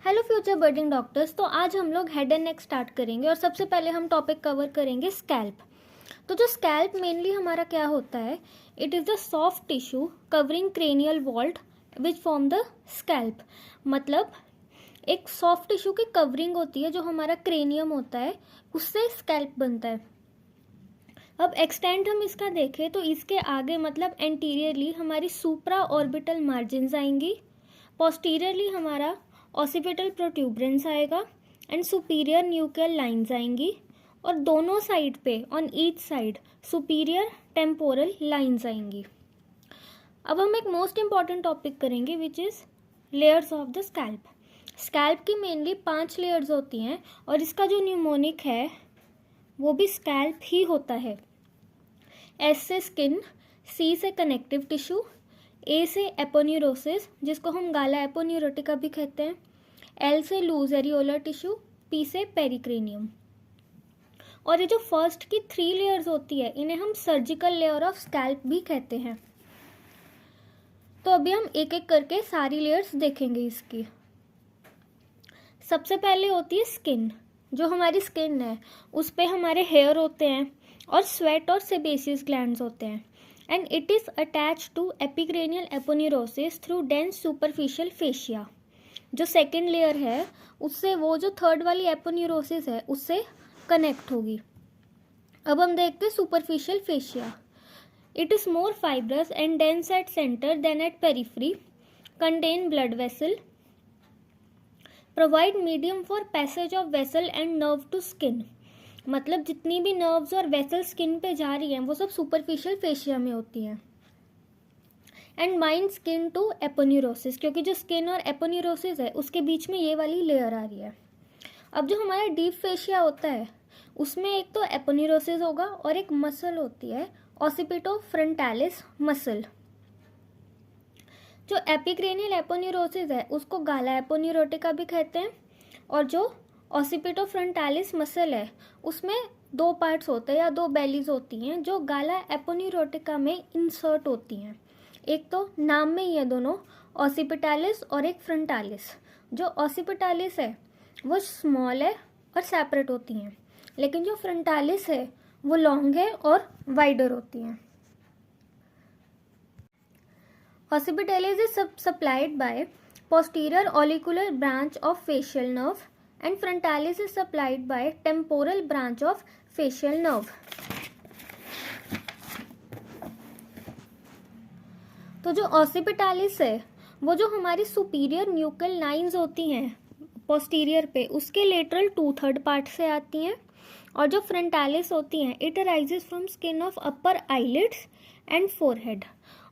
Hello future बर्डिंग doctors. तो आज हम लोग हेड एंड नेक स्टार्ट करेंगे और सबसे पहले हम टॉपिक कवर करेंगे स्कैल्प। तो जो स्कैल्प मेनली हमारा क्या होता है, it is the soft tissue covering cranial vault which form the scalp. मतलब एक सॉफ्ट टिश्यू की कवरिंग होती है जो हमारा क्रेनियम होता है, उससे स्कैल्प बनता है। अब एक्सटेंट हम इसका देखें तो इसके आगे मतलब एंटीरियरली हमारी सुप्रा ऑर्बिटल मार्जिन्स आएंगी, पोस्टीरियरली हमारा ऑसिपिटल प्रोट्यूबरेंस आएगा एंड सुपीरियर न्यूक्लियर लाइंस आएंगी, और दोनों साइड पे on each side superior temporal lines आएंगी। अब हम एक मोस्ट इंपॉर्टेंट टॉपिक करेंगे which is layers of the scalp. Scalp की मेनली 5 लेयर्स होती हैं और इसका जो न्यूमोनिक है वो भी स्कैल्प ही होता है। एस से स्किन, सी से कनेक्टिव टिश्यू, ए से एपोन्यूरोसिस जिसको हम गाला एपोन्यूरोटिका भी कहते हैं, एल से लूज एरियोलर टिश्यू, पी से पेरिक्रेनियम। और ये जो फर्स्ट की 3 लेयर्स होती है इन्हें हम सर्जिकल लेयर ऑफ स्कैल्प भी कहते हैं। तो अभी हम एक एक करके सारी लेयर्स देखेंगे इसकी। सबसे पहले होती है स्किन। जो हमारी स्किन है उस पे हमारे हेयर होते हैं और स्वेट और सेबेसियस ग्लैंड्स होते हैं, and it is attach to epicranial aponeurosis through dense superficial fascia. जो सेकेंड लेयर है उससे वो जो थर्ड वाली एपोन्यूरोसिस है उससे कनेक्ट होगी। अब हम देखते हैं superficial fascia. It is more fibrous and dense at centre than at periphery, contain blood vessel, provide medium for passage of vessel and nerve to skin. मतलब जितनी भी नर्व्स और वेसल स्किन पे जा रही हैं वो सब सुपरफिशियल फेशिया में होती हैं। And mind skin to aponeurosis, क्योंकि जो स्किन और एपोन्यूरोसिस है उसके बीच में ये वाली लेयर आ रही है। अब जो हमारा डीप फेशिया होता है उसमें एक तो एपोन्यूरोसिस होगा और एक मसल होती है ऑसिपिटो फ्रंटालिस मसल। जो एपिक्रेनियल एपोन्यूरोसिस है उसको गाला एपोन्यूरोटिका भी कहते हैं, और जो ऑसिपिटो फ्रंटालिस मसल है उसमें 2 पार्ट्स होते हैं या 2 बेलीज होती हैं जो गाला एपोन्यूरोटिका में इंसर्ट होती हैं। एक तो नाम में ही है दोनों, ऑसिपिटालिस और एक फ्रंटालिस। जो ऑसिपिटालिस है वो स्मॉल है और सेपरेट होती हैं, लेकिन जो फ्रंटालिस है वो लॉन्ग है और वाइडर होती हैं। Occipitalis is supplied by posterior auricular branch of facial nerve and frontalis is supplied by temporal branch of facial nerve. तो जो ऑसिपिटालिस है वो जो हमारी सुपीरियर न्यूक्लियर लाइंस होती हैं पोस्टीरियर पे उसके लेटरल 2/3 पार्ट से आती हैं, और जो फ्रंटालिस होती हैं it arises from skin of upper eyelids and forehead.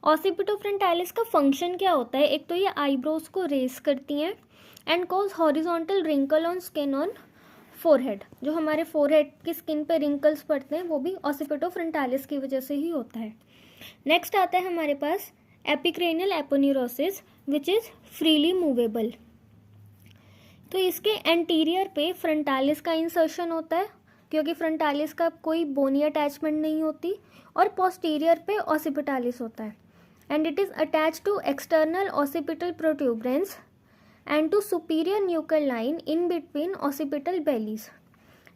Occipitofrontalis का फंक्शन क्या होता है, एक तो ये आईब्रोज को रेस करती हैं and cause horizontal wrinkle on skin on forehead. जो हमारे फोरहेड की स्किन पे रिंकल्स पड़ते हैं वो भी ऑसिपिटोफ्रंटालिस की वजह से ही होता है। नेक्स्ट आता है हमारे पास epicranial aponeurosis which is freely movable. तो इसके एंटीरियर पे फ्रंटालिस का इंसर्शन होता है क्योंकि फ्रंटालिस का कोई बोनी अटैचमेंट नहीं होती, और पोस्टीरियर पे ऑसिपिटालिस होता है, and it is attach to external occipital protuberance and to superior nuchal line in between occipital bellies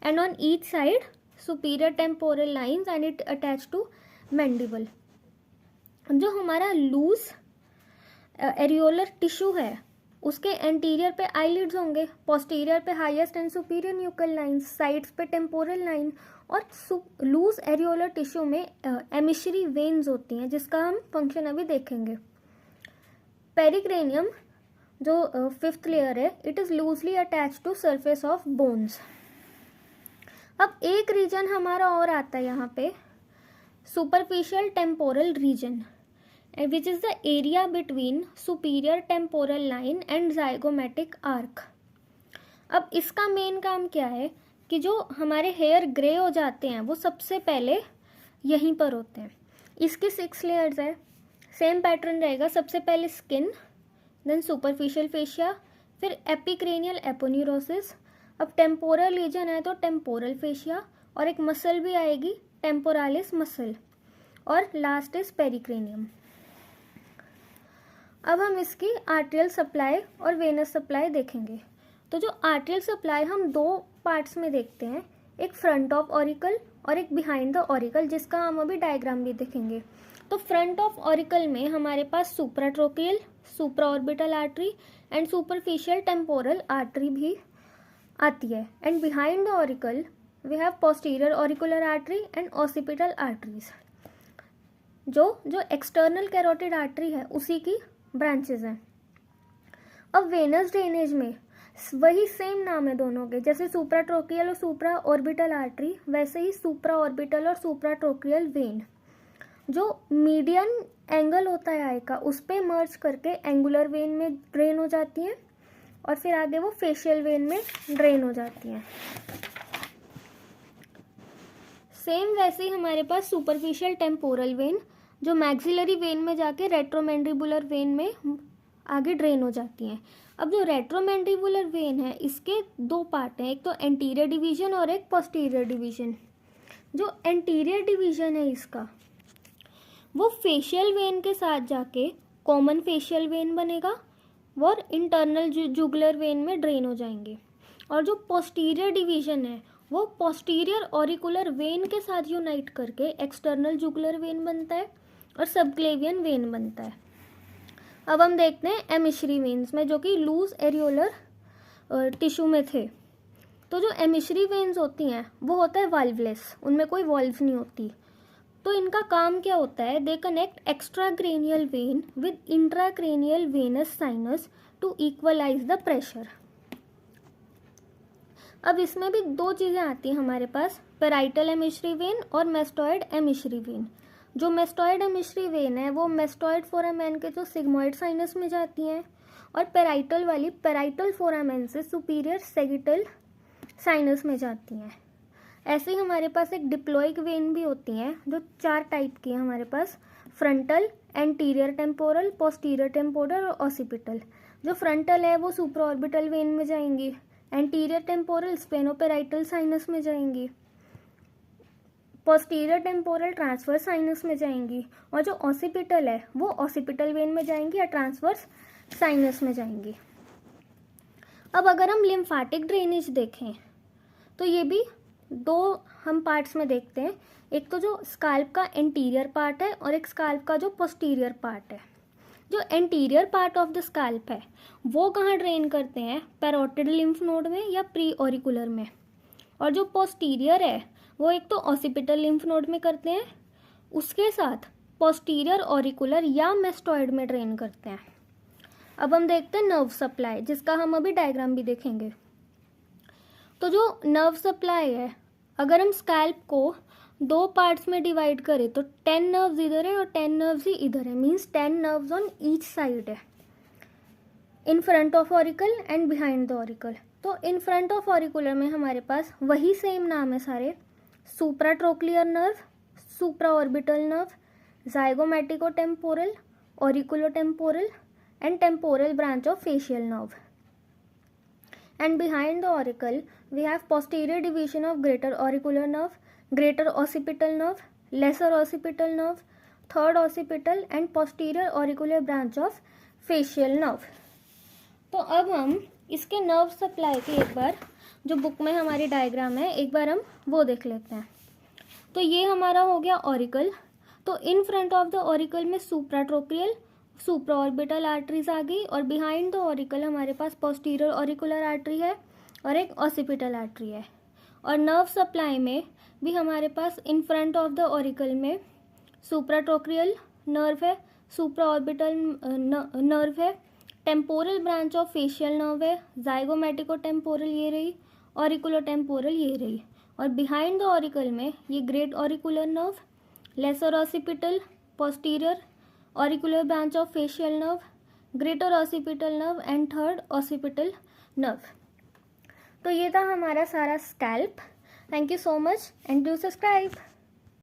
and on each side superior temporal lines and it attached to mandible. जो हमारा loose areolar tissue है उसके anterior पे eyelids होंगे, posterior पे highest and superior nuclear lines, sides पे temporal line, और loose areolar tissue में एमिशरी वेन्स होती हैं जिसका हम फंक्शन अभी देखेंगे। पेरिक्रेनियम जो 5th लेयर है it is loosely attach to surface of bones. अब एक रीजन हमारा और आता है यहाँ पे, superficial temporal region which is the area between superior temporal line and zygomatic arch. अब इसका मेन काम क्या है कि जो हमारे हेयर ग्रे हो जाते हैं वो सबसे पहले यहीं पर होते हैं। इसके 6 लेयर्स है, सेम पैटर्न रहेगा, सबसे पहले स्किन, देन सुपरफिशियल फेशिया, फिर एपिक्रेनियल एपोन्यूरोसिस। अब टेम्पोरल रीजन है तो टेम्पोरल फेशिया, और एक मसल भी आएगी टेम्पोरालिस मसल, और लास्ट इज पेरिक्रेनियम। अब हम इसकी आर्टेरियल सप्लाई और वेनस सप्लाई देखेंगे। तो जो आर्टेरियल सप्लाई हम दो पार्ट्स में देखते हैं, एक फ्रंट ऑफ ऑरिकल और एक बिहाइंड द ऑरिकल, जिसका हम अभी डायग्राम भी देखेंगे। तो फ्रंट ऑफ ऑरिकल में हमारे पास supratrochlear, supra orbital artery and superficial temporal artery भी आती है। And behind the auricle we have posterior auricular artery and occipital arteries, जो एक्सटर्नल कैरोटिड आर्टरी है उसी की ब्रांचेज हैं। अब वेनस ड्रेनेज में वही सेम नाम है दोनों के, जैसे सुप्राट्रोकियल और सुप्रा ऑर्बिटल आर्टरी, वैसे ही सुप्रा ऑर्बिटल और सुप्राट्रोकियल वेन जो मीडियन एंगल होता है आई का उस पे मर्ज करके एंगुलर वेन में ड्रेन हो जाती हैं और फिर आगे वो फेशियल वेन में ड्रेन हो जाती हैं। सेम वैसे ही हमारे पास सुपरफिशियल टेम्पोरल वेन जो मैक्सिलरी वेन में जाके रेट्रोमैंडिबुलर वेन में आगे ड्रेन हो जाती हैं। अब जो रेट्रोमैंडिबुलर वेन है इसके दो पार्ट हैं, एक तो एंटीरियर डिवीजन और एक पोस्टीरियर डिवीजन। जो एंटीरियर डिवीजन है इसका वो फेशियल वेन के साथ जाके कॉमन फेशियल वेन बनेगा और इंटरनल जुगुलर वेन में ड्रेन हो जाएंगे। और जो पोस्टीरियर डिवीजन है वो पोस्टीरियर ऑरिकुलर वेन के साथ यूनाइट करके एक्सटर्नल जुगुलर वेन बनता है और सबक्लेवियन वेन बनता है। अब हम देखते हैं एमिशरी वेन्स में, जो कि लूज एरियोलर टिश्यू में थे। तो जो एमिशरी वेन्स होती हैं वो होता है वाल्वलेस, उनमें कोई वॉल्व नहीं होती। तो इनका काम क्या होता है, they connect extracranial vein with intracranial venous sinus to equalize the pressure. अब इसमें भी दो चीज़ें आती हैं हमारे पास, पेराइटल एमिशरी वेन और मेस्टॉइड एमिशरी वेन। जो मेस्टॉइड एमिशरी वेन है वो मेस्टॉइड फोरामेन के जो सिग्मोइड साइनस में जाती हैं और पेराइटल वाली पेराइटल फोरामेन से सुपीरियर सेगिटल साइनस में जाती हैं। ऐसे ही हमारे पास एक डिप्लॉइक वेन भी होती हैं जो 4 टाइप की है हमारे पास, frontal, anterior temporal, posterior temporal और ऑसिपिटल। जो फ्रंटल है वो सुप्रा ऑर्बिटल वेन में जाएंगी, एंटीरियर टेम्पोरल स्पेनोपेराइटल साइनस में जाएंगी, पोस्टीरियर टेम्पोरल ट्रांसवर्स साइनस में जाएंगी और जो ऑसिपिटल है वो ऑसिपिटल वेन में जाएंगी या ट्रांसवर्स साइनस में जाएंगी। अब अगर हम लिम्फेटिक ड्रेनेज देखें तो ये भी दो हम पार्ट्स में देखते हैं, एक तो जो स्काल्प का एंटीरियर पार्ट है और एक स्काल्प का जो पोस्टीरियर पार्ट है। जो anterior part of the scalp है वो कहाँ ड्रेन करते हैं, पैरोटिड लिम्फ नोड में या प्री ऑरिकुलर में, और जो पोस्टीरियर है वो एक तो ऑसिपिटल लिम्फ नोड में करते हैं, उसके साथ पोस्टीरियर ऑरिकुलर या मेस्टॉइड में ड्रेन करते हैं। अब हम देखते हैं नर्व सप्लाई, जिसका हम अभी डायग्राम भी देखेंगे। तो जो नर्व सप्लाई है, अगर हम स्कैल्प को 2 पार्ट्स में डिवाइड करें तो 10 नर्व्स इधर है और 10 नर्व्स ही इधर है, means 10 nerves on each side है, in front of auricle and behind the auricle. तो इन फ्रंट ऑफ ऑरिकुलर में हमारे पास वही सेम नाम है supratrochlear nerve, supra orbital nerve, zygomatico temporal, auriculo temporal and temporal branch of facial nerve. And behind the auricle we have posterior division of greater auricular nerve, greater occipital nerve, lesser occipital nerve, third occipital and posterior auricular branch of facial nerve। तो अब हम इसके nerve supply की एक बार जो book में हमारी diagram है एक बार हम वो देख लेते हैं। तो ये हमारा हो गया ऑरिकल। तो in front of the auricle में सुप्राट्रोक्लियल, सुप्रा ऑर्बिटल आर्टरीज आ गई और बिहाइंड द ऑरिकल हमारे पास पोस्टीरियर ऑरिकुलर आर्टरी है और एक ऑसिपिटल आर्टरी है। और नर्व सप्लाई में भी हमारे पास in front of the auricle में सुप्राट्रोक्लियल नर्व है, सुप्रा ऑर्बिटल नर्व है, temporal branch of facial nerve है, जाइगोमैटिको टेम्पोरल ये रही, ऑरिकुलो टेम्पोरल ये रही। और बिहाइंड द ऑरिकल में ये great auricular nerve, lesser occipital, posterior auricular branch of facial nerve, greater occipital nerve and third occipital nerve. तो ये था हमारा सारा scalp. Thank you so much and do subscribe.